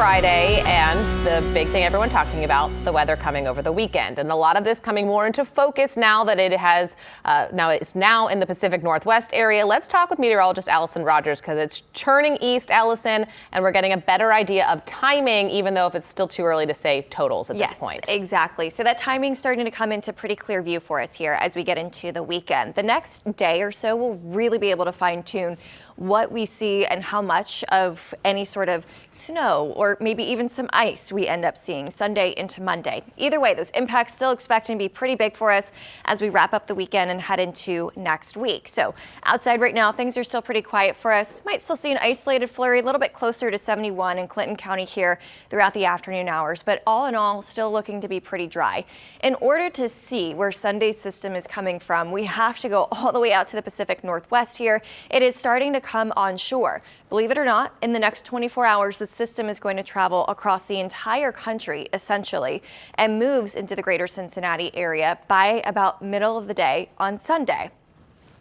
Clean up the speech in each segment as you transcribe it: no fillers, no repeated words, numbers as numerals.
Friday, and the big thing everyone talking about, the weather coming over the weekend. And a lot of this coming more into focus now that it's now in the Pacific Northwest area. Let's talk with meteorologist Allison Rogers because it's churning east, Allison, and we're getting a better idea of timing, even though if it's still too early to say totals at this point. Yes, exactly. So that timing's starting to come into pretty clear view for us here as we get into the weekend. The next day or so, we'll really be able to fine tune what we see and how much of any sort of snow or maybe even some ice we end up seeing Sunday into Monday. Either way, those impacts still expecting to be pretty big for us as we wrap up the weekend and head into next week. So outside right now, things are still pretty quiet for us. Might still see an isolated flurry a little bit closer to 71 in Clinton County here throughout the afternoon hours, but all in all, still looking to be pretty dry. In order to see where Sunday's system is coming from, we have to go all the way out to the Pacific Northwest here. It is starting to come onshore. Believe it or not, in the next 24 hours, the system is going to travel across the entire country, essentially, and moves into the greater Cincinnati area by about middle of the day on Sunday.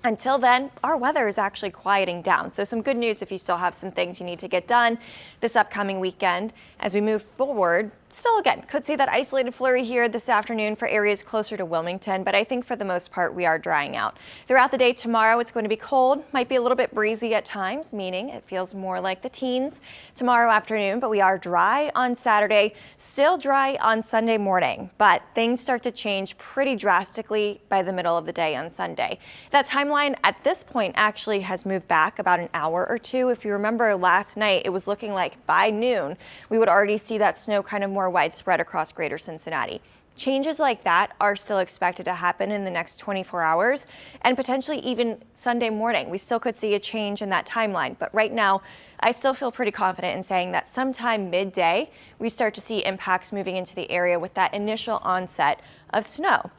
Until then, our weather is actually quieting down. So some good news if you still have some things you need to get done this upcoming weekend. As we move forward, still again, could see that isolated flurry here this afternoon for areas closer to Wilmington, but I think for the most part, we are drying out. Throughout the day tomorrow, it's going to be cold, might be a little bit breezy at times, meaning it feels more like the teens tomorrow afternoon, but we are dry on Saturday, still dry on Sunday morning, but things start to change pretty drastically by the middle of the day on Sunday. That timeline at this point actually has moved back about an hour or two. If you remember last night, it was looking like by noon, we would already see that snow kind of more widespread across greater Cincinnati. Changes like that are still expected to happen in the next 24 hours and potentially even Sunday morning. We still could see a change in that timeline. But right now, I still feel pretty confident in saying that sometime midday, we start to see impacts moving into the area with that initial onset of snow.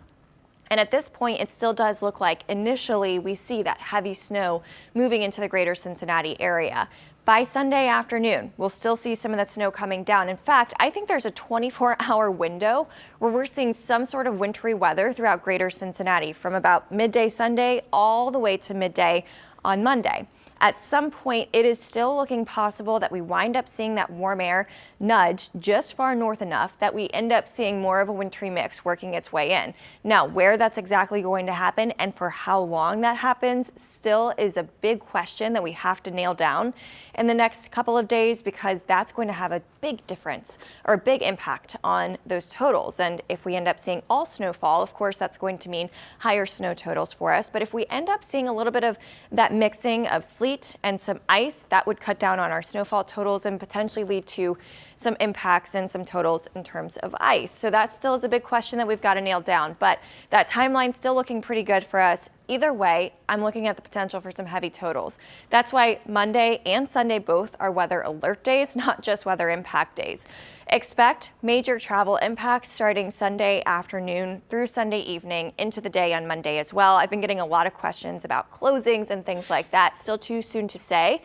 And at this point, it still does look like initially we see that heavy snow moving into the greater Cincinnati area. By Sunday afternoon, we'll still see some of that snow coming down. In fact, I think there's a 24-hour window where we're seeing some sort of wintry weather throughout greater Cincinnati from about midday Sunday all the way to midday on Monday. At some point, it is still looking possible that we wind up seeing that warm air nudge just far north enough that we end up seeing more of a wintry mix working its way in. Now, where that's exactly going to happen and for how long that happens still is a big question that we have to nail down in the next couple of days because that's going to have a big difference or a big impact on those totals. And if we end up seeing all snowfall, of course, that's going to mean higher snow totals for us. But if we end up seeing a little bit of that mixing of sleet and some ice, that would cut down on our snowfall totals and potentially lead to some impacts and some totals in terms of ice. So that still is a big question that we've got to nail down, but that timeline's still looking pretty good for us. Either way, I'm looking at the potential for some heavy totals. That's why Monday and Sunday both are weather alert days, not just weather impact days. Expect major travel impacts starting Sunday afternoon through Sunday evening into the day on Monday as well. I've been getting a lot of questions about closings and things like that. Still too soon to say,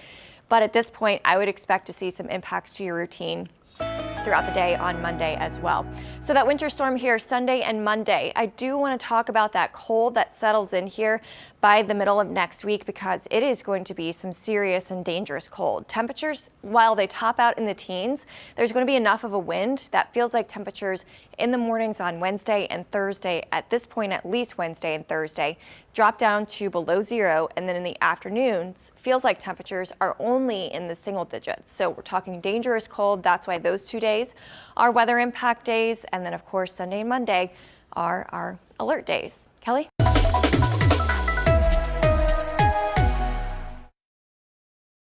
but at this point, I would expect to see some impacts to your routine throughout the day on Monday as well. So that winter storm here Sunday and Monday, I do want to talk about that cold that settles in here by the middle of next week because it is going to be some serious and dangerous cold. Temperatures, while they top out in the teens, there's going to be enough of a wind that feels like temperatures in the mornings on Wednesday and Thursday, at this point at least Wednesday and Thursday, drop down to below zero, and then in the afternoons feels like temperatures are only in the single digits. So we're talking dangerous cold. That's why those 2 days are weather impact days, and then of course Sunday and Monday are our alert days. Kelly?